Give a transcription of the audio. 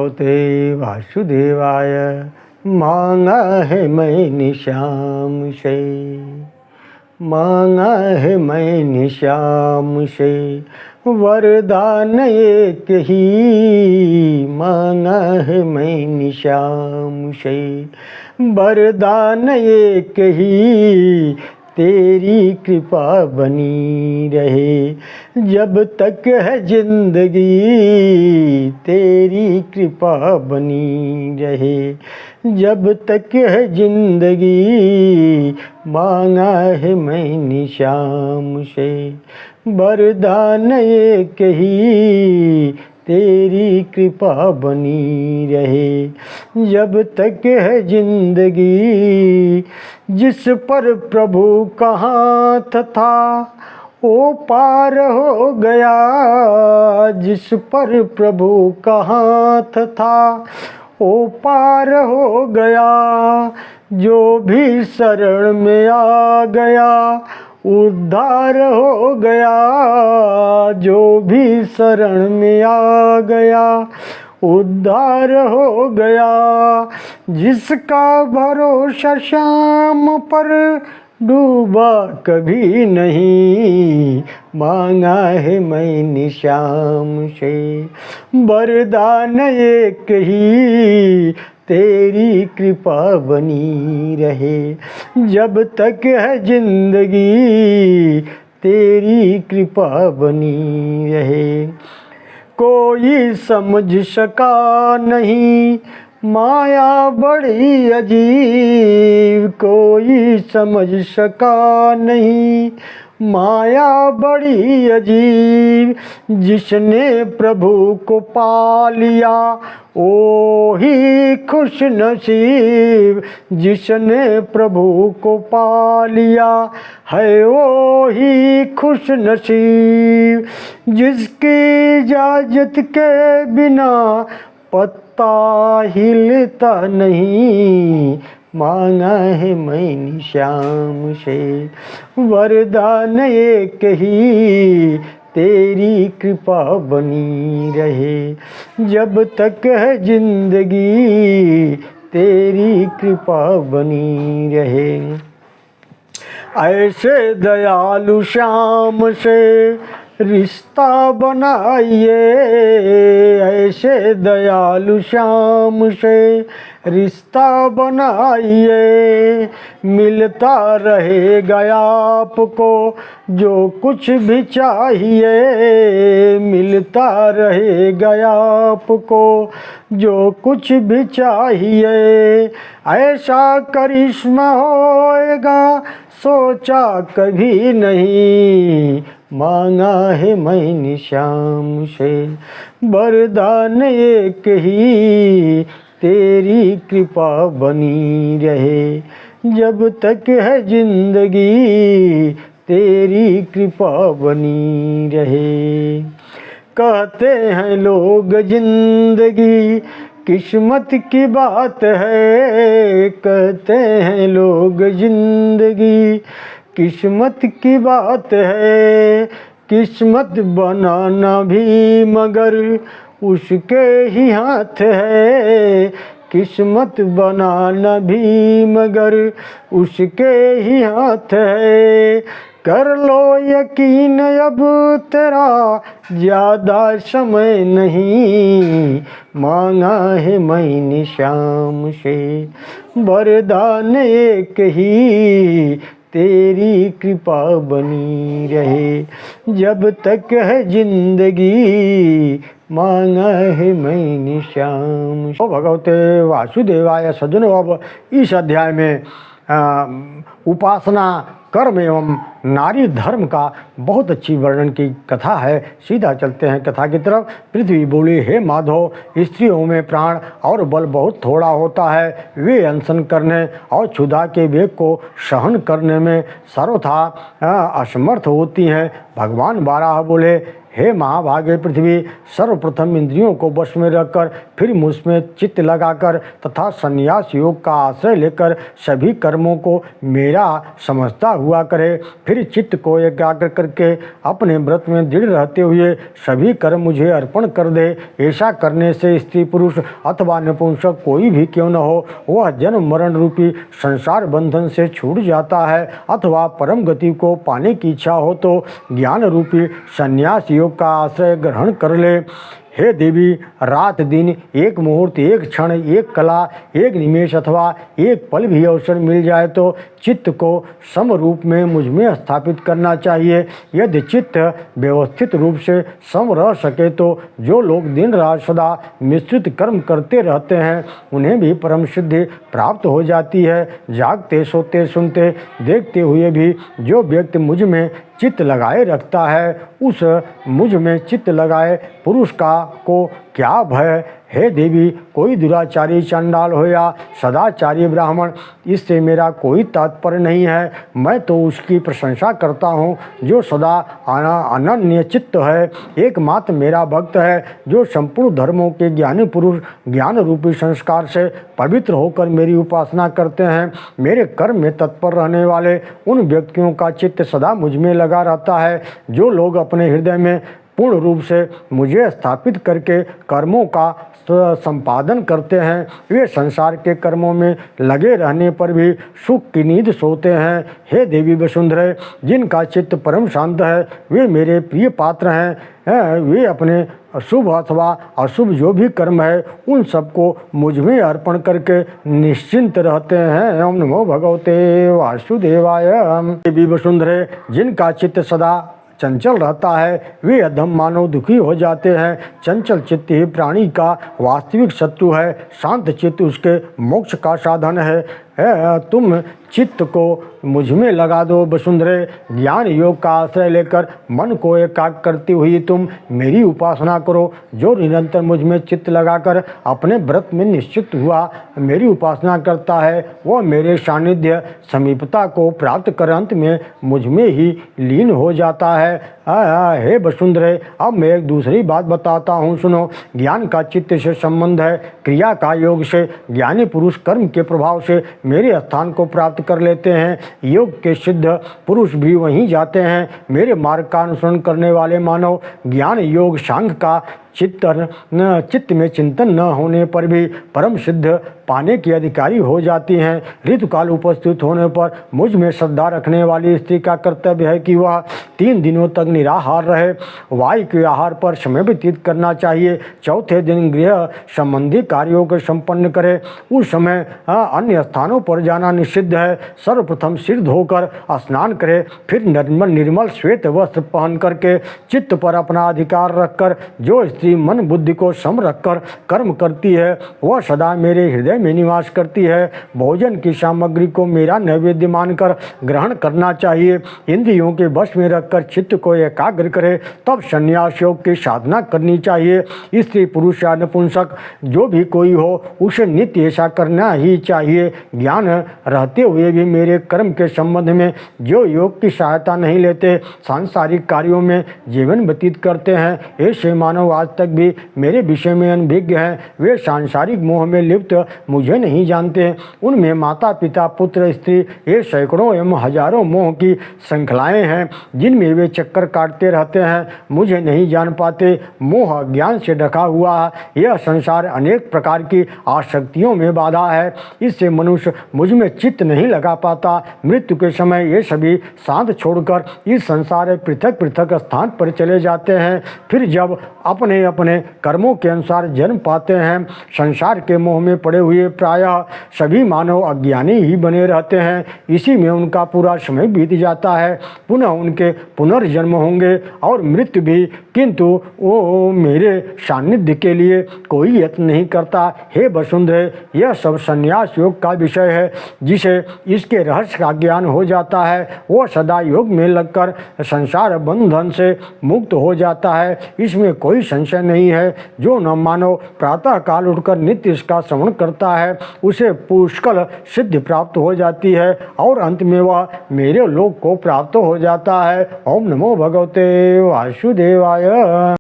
भगवते वासुदेवाय। मांगा है मैंने श्याम से, मांगा है मैंने श्याम से, वरदान एक ही मांगा है मैंने श्याम से, वरदान एक ही तेरी कृपा बनी रहे जब तक है जिंदगी, तेरी कृपा बनी रहे जब तक है जिंदगी। मांगा है मैंने श्याम से, वरदान एक ही तेरी कृपा बनी रहे जब तक है जिंदगी। जिस पर प्रभु का हाथ था वो पार हो गया, जिस पर प्रभु का हाथ था वो पार हो गया। जो भी शरण में आ गया उद्धार हो गया, जो भी शरण में आ गया उद्धार हो गया। जिसका भरोसा श्याम पर डूबा कभी नहीं, मांगा है मैंने श्याम से, वरदान एक ही तेरी कृपा बनी रहे जब तक है जिंदगी, तेरी कृपा बनी रहे। कोई समझ सका नहीं माया बड़ी अजीब, कोई समझ सका नहीं माया बड़ी अजीब। जिसने प्रभु को पा लिया वो ही खुश नसीब, जिसने प्रभु को पा लिया है वो ही खुश नसीब। जिसकी इजाज़त के बिना पत्ता हिलता नहीं, मांगा है मैंने श्याम से, वरदान एक ही तेरी कृपा बनी रहे जब तक है जिंदगी, तेरी कृपा बनी रहे। ऐसे दयालु श्याम से रिश्ता बनाइए, ऐसे दयालु श्याम से रिश्ता बनाइए। मिलता रहेगा आपको जो कुछ भी चाहिए, मिलता रहेगा आपको जो कुछ भी चाहिए। ऐसा करिश्मा होएगा सोचा कभी नहीं, मांगा है मैंने श्याम से, वरदान एक ही तेरी कृपा बनी रहे जब तक है जिंदगी, तेरी कृपा बनी रहे। कहते हैं लोग जिंदगी किस्मत की बात है, कहते हैं लोग जिंदगी किस्मत की बात है। किस्मत बनाना भी मगर उसके ही हाथ है, किस्मत बनाना भी मगर उसके ही हाथ है। कर लो यकीन अब तेरा ज़्यादा समय नहीं, मांगा है मैंने श्याम से, वरदान एक ही तेरी कृपा बनी रहे जब तक है जिंदगी। मांगा है मैंने श्याम। ओ भगवते वासुदेवाय। सज्जनों, अब इस अध्याय में उपासना कर्म एवं नारी धर्म का बहुत अच्छी वर्णन की कथा है। सीधा चलते हैं कथा की तरफ। पृथ्वी बोली, हे माधव, स्त्रियों में प्राण और बल बहुत थोड़ा होता है। वे अनशन करने और क्षुधा के वेग को सहन करने में सर्वथा असमर्थ होती हैं। भगवान बारह बोले, हे महाभागे पृथ्वी, सर्वप्रथम इंद्रियों को वश में रखकर फिर मुझमें चित्त लगाकर तथा संन्यास योग का आश्रय लेकर सभी कर्मों को मेरा समझता हुआ करे। फिर चित्त को एकाग्र करके अपने व्रत में दृढ़ रहते हुए सभी कर्म मुझे अर्पण कर दे। ऐसा करने से स्त्री पुरुष अथवा नपुंसक कोई भी क्यों न हो, वह जन्म मरण रूपी संसार बंधन से छूट जाता है। अथवा परम गति को पाने की इच्छा हो तो ज्ञान रूपी संन्यास योग का आश्रय ग्रहण कर ले। हे देवी, रात दिन, एक मुहूर्त, एक क्षण, एक कला, एक निमेष अथवा एक पल भी अवसर मिल जाए तो चित्त को सम रूप में मुझ में स्थापित करना चाहिए। यदि चित्त व्यवस्थित रूप से सम रह सके तो जो लोग दिन रात सदा मिश्रित कर्म करते रहते हैं उन्हें भी परम सिद्धि प्राप्त हो जाती है। जागते सोते सुनते देखते हुए भी जो व्यक्ति मुझ में चित्त लगाए रखता है, उस मुझ में चित्त लगाए पुरुष को क्या भय। हे देवी, कोई दुराचारी चंडाल हो या सदाचारी ब्राह्मण, इससे मेरा कोई तात्पर्य नहीं है। मैं तो उसकी प्रशंसा करता हूँ जो सदा अनन्य चित्त है, एकमात्र मेरा भक्त है, जो संपूर्ण धर्मों के ज्ञानी पुरुष ज्ञान रूपी संस्कार से पवित्र होकर मेरी उपासना करते हैं। मेरे कर्म में तत्पर रहने वाले उन व्यक्तियों का चित्त सदा मुझ में लगा रहता है। जो लोग अपने हृदय में पूर्ण रूप से मुझे स्थापित करके कर्मों का संपादन करते हैं, वे संसार के कर्मों में लगे रहने पर भी सुख की नींद सोते हैं। हे देवी वसुंधरे, जिनका चित्त परम शांत है वे मेरे प्रिय पात्र हैं। वे अपने शुभ अथवा अशुभ जो भी कर्म है उन सबको मुझ में अर्पण करके निश्चिंत रहते हैं। ओम नमो भगवते वासुदेवाय। देवी वसुंधरे, जिनका चित्त सदा चंचल रहता है वे अधम मानव दुखी हो जाते हैं। चंचल चित्त ही प्राणी का वास्तविक शत्रु है, शांत चित्त उसके मोक्ष का साधन है। तुम चित्त को मुझ में लगा दो वसुंधरे। ज्ञान योग का आश्रय लेकर मन को एकाग्र करती हुई तुम मेरी उपासना करो। जो निरंतर मुझ में चित्त लगाकर अपने व्रत में निश्चित हुआ मेरी उपासना करता है वह मेरे सानिध्य समीपता को प्राप्त कर अंत में मुझ में ही लीन हो जाता है। हे वसुंधरे, अब मैं एक दूसरी बात बताता हूँ, सुनो। ज्ञान का चित्त से संबंध है, क्रिया का योग से। ज्ञानी पुरुष कर्म के प्रभाव से मेरे स्थान को प्राप्त कर लेते हैं। योग के सिद्ध पुरुष भी वहीं जाते हैं। मेरे मार्ग का अनुसरण करने वाले मानव ज्ञान योग सांख्य का चित्त में चिंतन न होने पर भी परम सिद्ध पाने की अधिकारी हो जाती हैं। ऋतुकाल उपस्थित होने पर मुझ में श्रद्धा रखने वाली स्त्री का कर्तव्य है कि वह 3 दिनों तक निराहार रहे। वायु के आहार पर समय व्यतीत करना चाहिए। चौथे दिन गृह संबंधी कार्यों को संपन्न करे। उस समय अन्य स्थानों पर जाना निषिद्ध है। सर्वप्रथम सिर धोकर स्नान करे, फिर निर्मल श्वेत वस्त्र पहन करके चित्त पर अपना अधिकार रखकर जो मन बुद्धि को सम रखकर कर्म करती है वह सदा मेरे हृदय में निवास करती है। भोजन की सामग्री को मेरा नैवेद्य मानकर ग्रहण करना चाहिए। इंद्रियों के वश में रखकर चित्त को एकाग्र करे, तब संन्यास योग की साधना करनी चाहिए। स्त्री पुरुष या नपुंसक जो भी कोई हो उसे नित्य ऐसा करना ही चाहिए। ज्ञान रहते हुए भी मेरे कर्म के संबंध में जो योग की सहायता नहीं लेते, सांसारिक कार्यों में जीवन व्यतीत करते हैं, ऐसे मानव आज तक भी मेरे विषय में अनभिज्ञ हैं। वे सांसारिक मोह में लिप्त मुझे नहीं जानते। उनमें माता पिता पुत्र स्त्री ये सैकड़ों एवं हजारों मोह की श्रृंखलाएं हैं जिनमें वे चक्कर काटते रहते हैं, मुझे नहीं जान पाते। मोह ज्ञान से ढका हुआ यह संसार अनेक प्रकार की आसक्तियों में बाधा है। इससे मनुष्य मुझ में चित्त नहीं लगा पाता। मृत्यु के समय ये सभी साथ छोड़कर इस संसार पृथक पृथक स्थान पर चले जाते हैं। फिर जब अपने अपने कर्मों के अनुसार जन्म पाते हैं। संसार के मोह में पड़े हुए प्रायः सभी मानव अज्ञानी ही बने रहते हैं। इसी में उनका पूरा समय बीत जाता है। पुनः उनके पुनर्जन्म होंगे और मृत्यु भी, किंतु वो मेरे सानिध्य के लिए कोई यत्न नहीं करता। हे वसुंधरे, यह सब संन्यास योग का विषय है। जिसे इसके रहस्य का ज्ञान हो जाता है वह सदा योग में लगकर संसार बंधन से मुक्त हो जाता है। इसमें कोई संशय विषय नहीं है। जो न मानव प्रातः काल उठकर नित्य इसका श्रवण करता है उसे पुष्कल सिद्धि प्राप्त हो जाती है और अंत में वह मेरे लोक को प्राप्त हो जाता है। ओम नमो भगवते वासुदेवाय।